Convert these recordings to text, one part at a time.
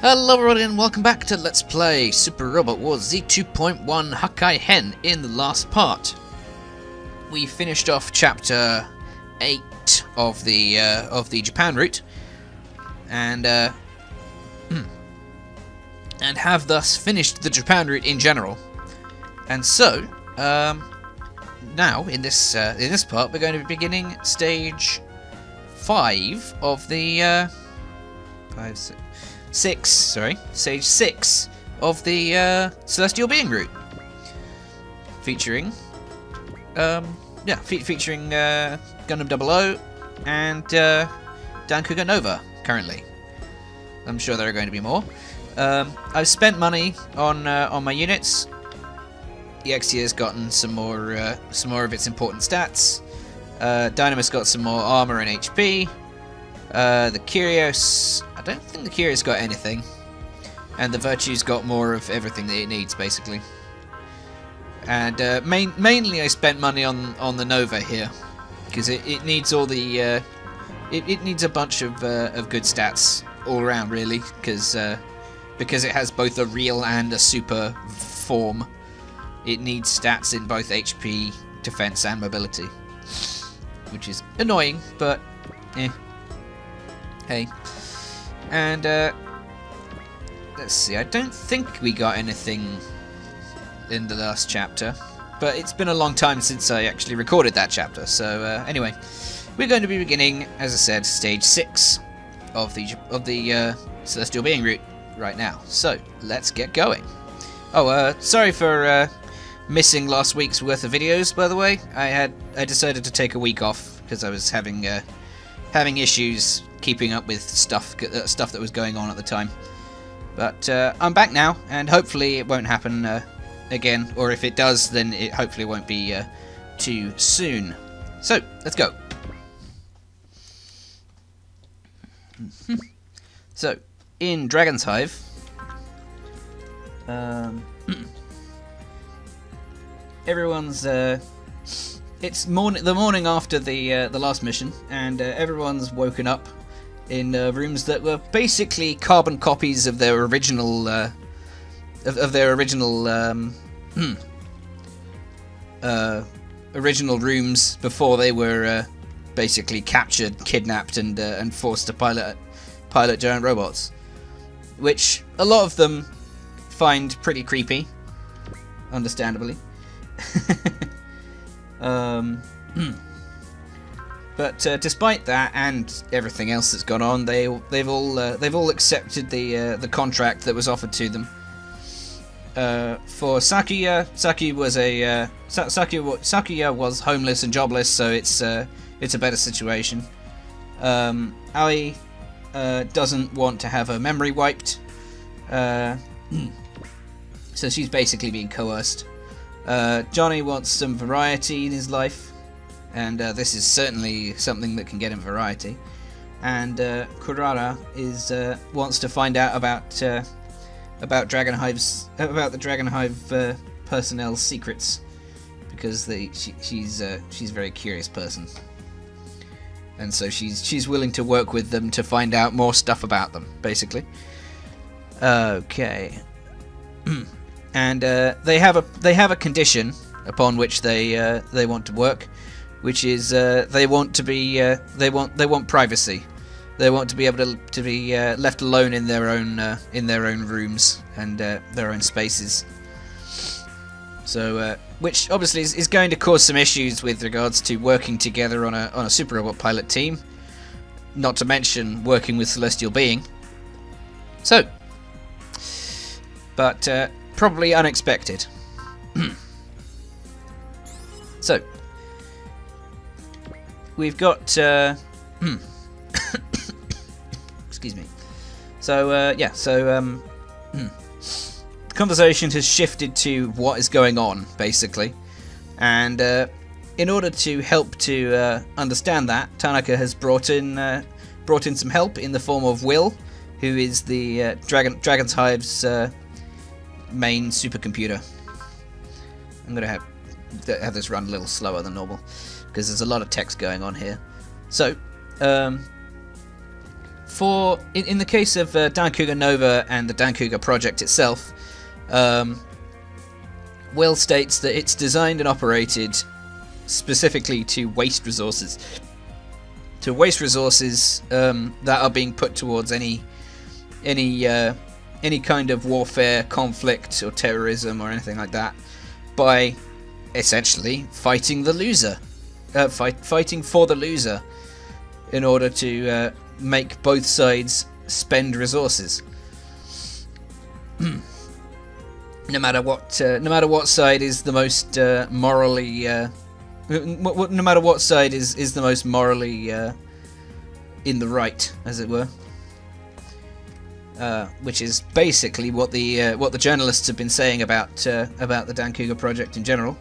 Hello everybody and welcome back to Let's Play Super Robot Wars Z2.1 Hakai-Hen. In the last part, we finished off Chapter 8 of the Japan route, and have thus finished the Japan route in general. And so, now in this part, we're going to be beginning Stage 5 of the Stage 6 of the Celestial Being route, featuring featuring Gundam 00 and Dankuga Nova. Currently, I'm sure there are going to be more. I've spent money on my units. EXE has gotten some more of its important stats. Dynamis got some more armor and HP. The Curios, I don't think the Curios got anything, and the Virtue's got more of everything that it needs, basically. And mainly I spent money on the Nova here, because it needs all the it needs a bunch of good stats all around, really, because it has both a real and a super form. It needs stats in both HP, defense, and mobility, which is annoying, but eh. Hey, and let's see, I don't think we got anything in the last chapter, but it's been a long time since I actually recorded that chapter, so anyway, we're going to be beginning, as I said, Stage 6 of the Celestial Being route right now, so let's get going. Oh, sorry for missing last week's worth of videos, by the way. I decided to take a week off because I was having issues keeping up with stuff that was going on at the time. But I'm back now, and hopefully it won't happen again, or if it does, then it hopefully won't be too soon. So, let's go. So, in Dragon's Hive, everyone's it's the morning after the last mission, and everyone's woken up in rooms that were basically carbon copies of their original original rooms before they were basically captured, kidnapped, and forced to pilot giant robots, which a lot of them find pretty creepy, understandably. But despite that and everything else that's gone on, they've all accepted the contract that was offered to them. For Sakuya, Sakuya was homeless and jobless, so it's a better situation. Aoi doesn't want to have her memory wiped, so she's basically being coerced. Johnny wants some variety in his life, and this is certainly something that can get him variety. And Kurara wants to find out about the Dragon Hive's personnel's secrets, because she's a very curious person, and so she's willing to work with them to find out more stuff about them, basically. Okay. And they have a condition upon which they want to work, which is they want privacy. They want to be able to be left alone in their own rooms and their own spaces. So which obviously is going to cause some issues with regards to working together on a super robot pilot team, not to mention working with Celestial Being. So, but probably unexpected. So, we've got excuse me. So the conversation has shifted to what is going on, basically, and in order to help to understand that, Tanaka has brought in some help in the form of Will, who is the Dragon's Hive's main supercomputer. I'm gonna have this run a little slower than normal because there's a lot of text going on here. So in the case of Dankuga Nova and the Dankuga project itself, Will states that it's designed and operated specifically to waste resources. To waste resources that are being put towards any kind of warfare, conflict, or terrorism, or anything like that, by essentially fighting the loser, fighting for the loser, in order to make both sides spend resources. No matter what side is the most morally. No matter what side is the most morally in the right, as it were, which is basically what the journalists have been saying about the Dankuga project in general.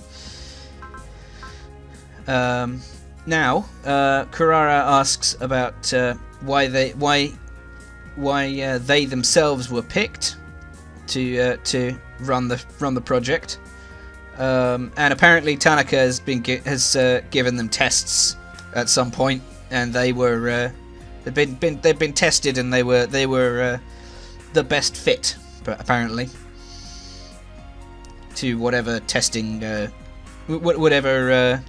Now, Kurara asks about why they themselves were picked to run the project. And apparently Tanaka has given them tests at some point, and they've been tested, and they were the best fit, apparently, to whatever testing, whatever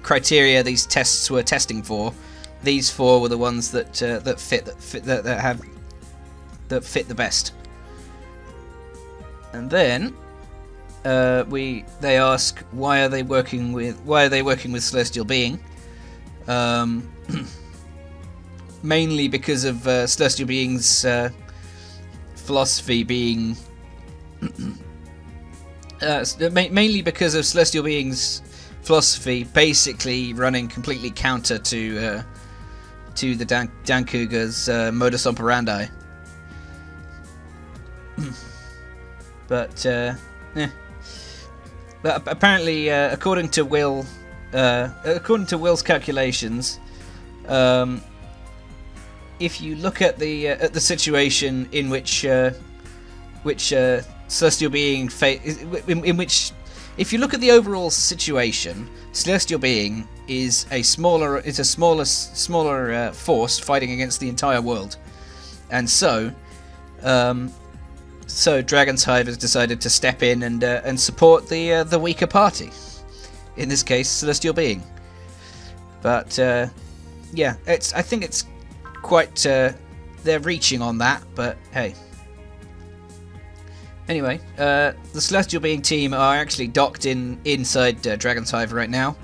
criteria these tests were testing for. These four were the ones that fit the best. And then they ask why are they working with Celestial Being? Mainly because of Celestial Being's philosophy being mainly because of Celestial Being's philosophy basically running completely counter to the Dankuga's modus operandi. But apparently, according to Will's calculations, if you look at the situation in which Celestial Being if you look at the overall situation, Celestial Being is a smaller force fighting against the entire world, and so Dragon's Hive has decided to step in and support the weaker party, in this case Celestial Being. But yeah, I think it's quite they're reaching on that, but hey. Anyway, the Celestial Being team are actually docked inside Dragon's Hive right now,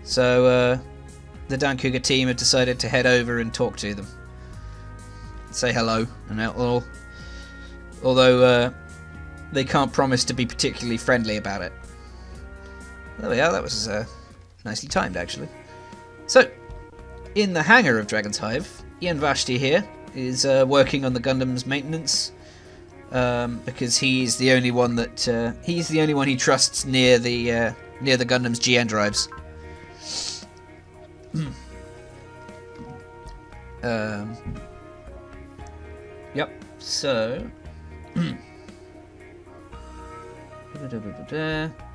so the Dankuga team have decided to head over and talk to them, say hello and all. Although they can't promise to be particularly friendly about it. There we are, that was nicely timed, actually. So, in the hangar of Dragon's Hive, Ian Vashti here is working on the Gundam's maintenance, because he's the only one he trusts near the Gundam's GN drives. Yep. So.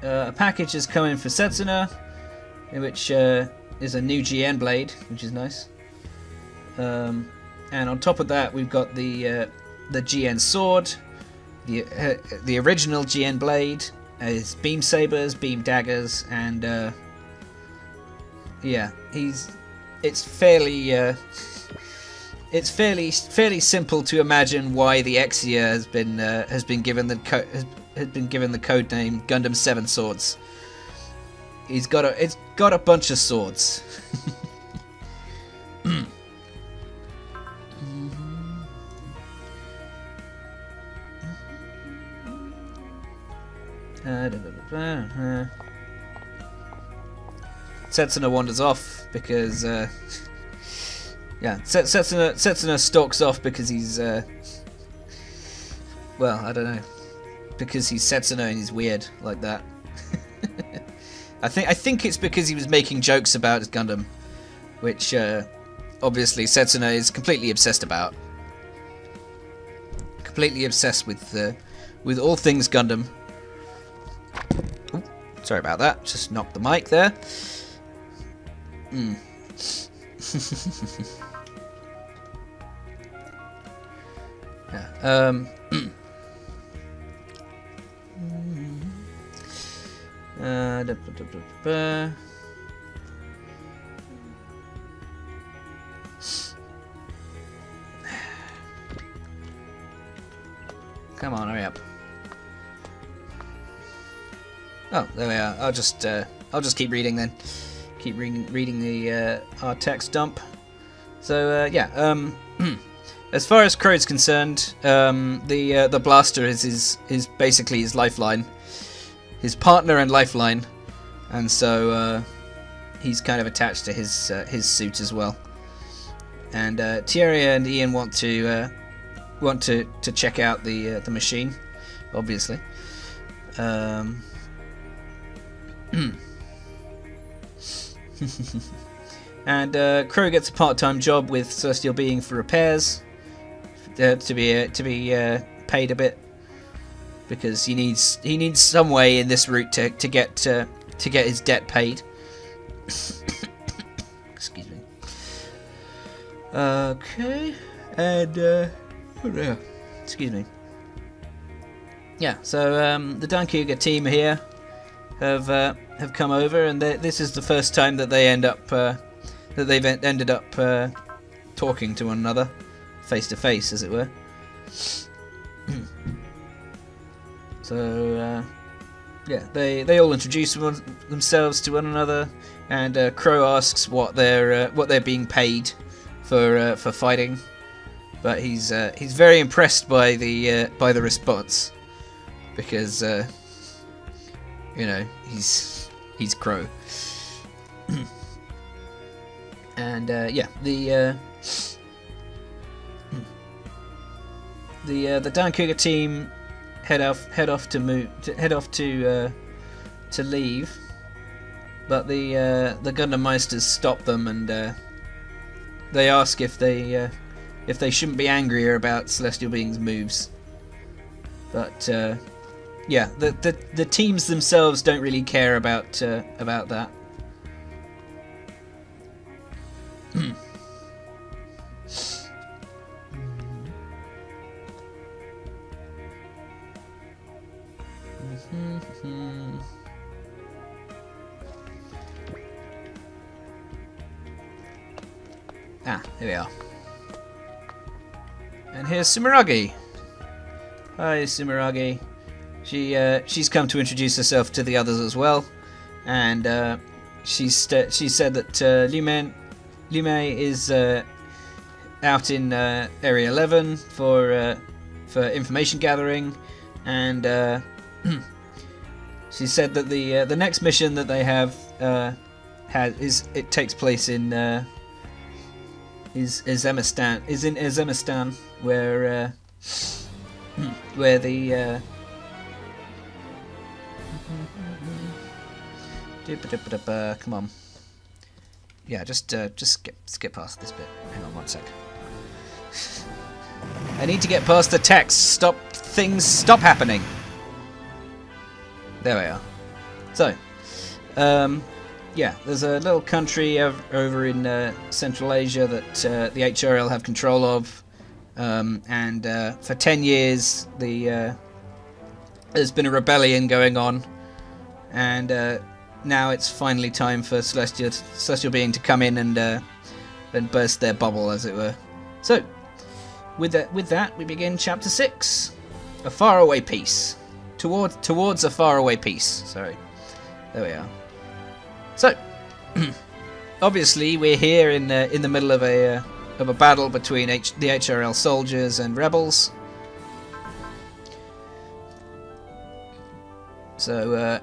A package has come in for Setsuna, which is a new GN blade, which is nice. And on top of that, we've got the GN sword, the original GN blade, his beam sabers, beam daggers, and yeah, it's fairly simple to imagine why the Exia has been given the code name Gundam 7 Swords. It's got a bunch of swords. Setsuna wanders off because yeah, Setsuna stalks off because he's well, I don't know, because he's Setsuna and he's weird like that. I think it's because he was making jokes about his Gundam, which obviously Setsuna is completely obsessed about. Completely obsessed with all things Gundam. Ooh, sorry about that, just knocked the mic there. Yeah. Come on, hurry up. Oh, there we are. I'll just keep reading then. Keep reading the our text dump. So yeah. As far as Crow's concerned, the blaster is basically his lifeline, his partner and lifeline, and so he's kind of attached to his suit as well. And Thierry and Ian want to check out the machine, obviously. And Crow gets a part-time job with Celestial Being for repairs. To be paid a bit, because he needs some way in this route to get his debt paid. Excuse me. Okay, and excuse me. Yeah, so the Dankuga team here have come over, and this is the first time that they ended up talking to one another. Face to face, as it were. So yeah, they all introduce themselves to one another, and Crow asks what they're being paid for fighting, but he's very impressed by the response, because you know, he's Crow. And yeah, the Dankuga team head off to leave, but the Gundam Meisters stop them, and they ask if they shouldn't be angrier about Celestial Being's moves. But yeah, the teams themselves don't really care about that. Ah, here we are. And here's Sumeragi. Hi, Sumeragi. She's come to introduce herself to the others as well, and she said that Lume is out in Area 11 for information gathering, and she said that the next mission that they have takes place in Azemistan, where the come on. Yeah, just skip past this bit. Hang on one sec. I need to get past the text. Stop happening. There we are. So, yeah, there's a little country over in Central Asia that the HRL have control of, and for 10 years there's been a rebellion going on, and now it's finally time for Celestial Being to come in and burst their bubble, as it were. So, with that, we begin Chapter 6, a faraway peace. Towards a faraway peace. Sorry, there we are. So, obviously, we're here in the middle of a battle between the HRL soldiers and rebels. So,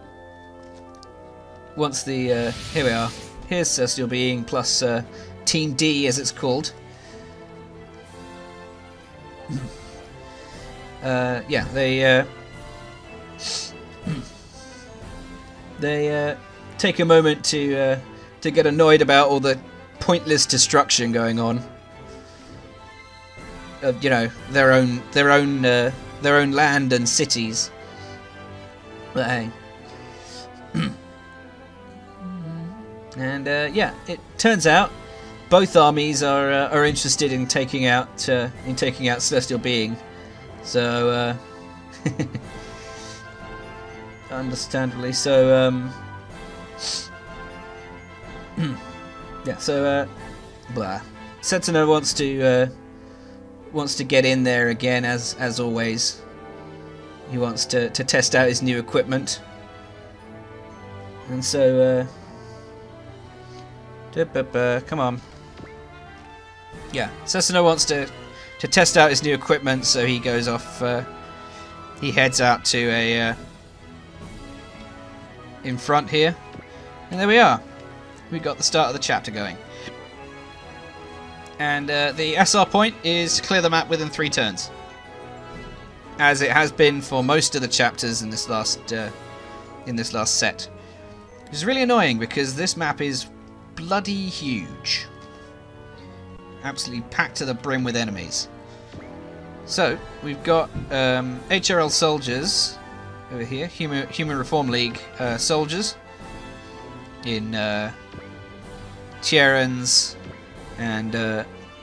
once the here we are. Here's Celestial Being plus Team D, as it's called. Yeah, they take a moment to get annoyed about all the pointless destruction going on. You know, their own land and cities. But hey. And yeah, it turns out both armies are interested in taking out Celestial Being, so understandably. So yeah. So blah. Setsuno wants to get in there again, as always. He wants to test out his new equipment, and so come on. Yeah, Setsuno wants to test out his new equipment, so he goes off. He heads out to a in front here, and there we are. We got the start of the chapter going. And the SR point is to clear the map within 3 turns, as it has been for most of the chapters in this last set. Which is really annoying because this map is bloody huge, absolutely packed to the brim with enemies. So we've got HRL soldiers over here, Human Reform League soldiers in Tierans and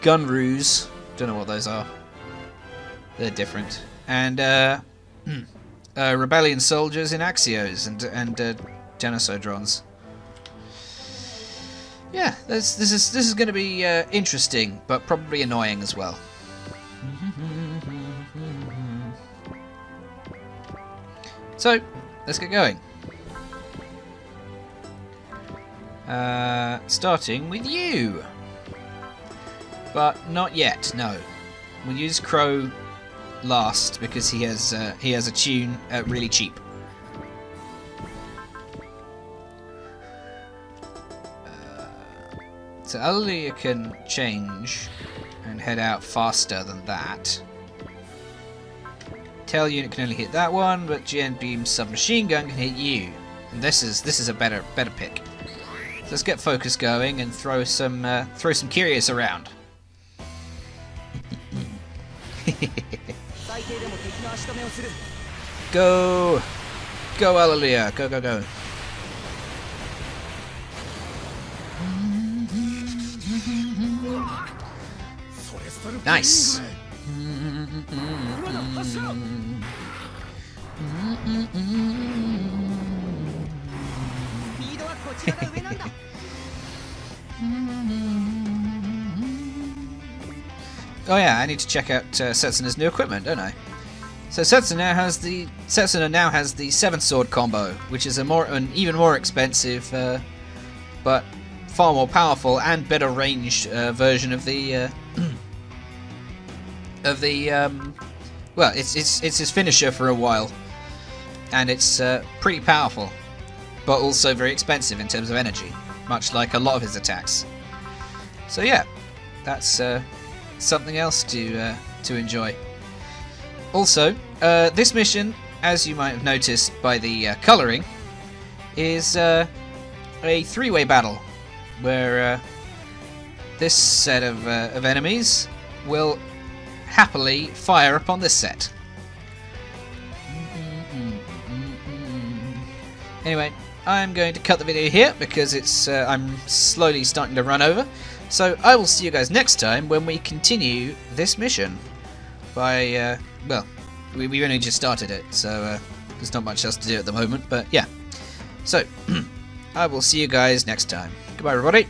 Gunroos. Don't know what those are. They're different. And Rebellion soldiers in Axios and Genosodrons. Yeah, this is going to be interesting, but probably annoying as well. So let's get going. Starting with you. But not yet, no. We'll use Crow last because he has a tune really cheap. So Alleluia can change and head out faster than that. Tail unit can only hit that one, but GN Beam Submachine Gun can hit you. And this is a better pick. So let's get focus going and throw some curious around. Go! Go, Alleluia! Go, go, go! Nice! Oh yeah, I need to check out Setsuna's new equipment, don't I? So Setsuna now has the 7-sword combo, which is an even more expensive, but far more powerful and better ranged version of the well, it's his finisher for a while, and it's pretty powerful, but also very expensive in terms of energy, much like a lot of his attacks. So yeah, that's something else to enjoy. Also, this mission, as you might have noticed by the colouring, is a 3-way battle, where this set of enemies will happily fire upon this set. Anyway, I'm going to cut the video here because it's I'm slowly starting to run over. So I will see you guys next time when we continue this mission. By well, we've only just started it, so there's not much else to do at the moment. But yeah, so I will see you guys next time. Goodbye, everybody.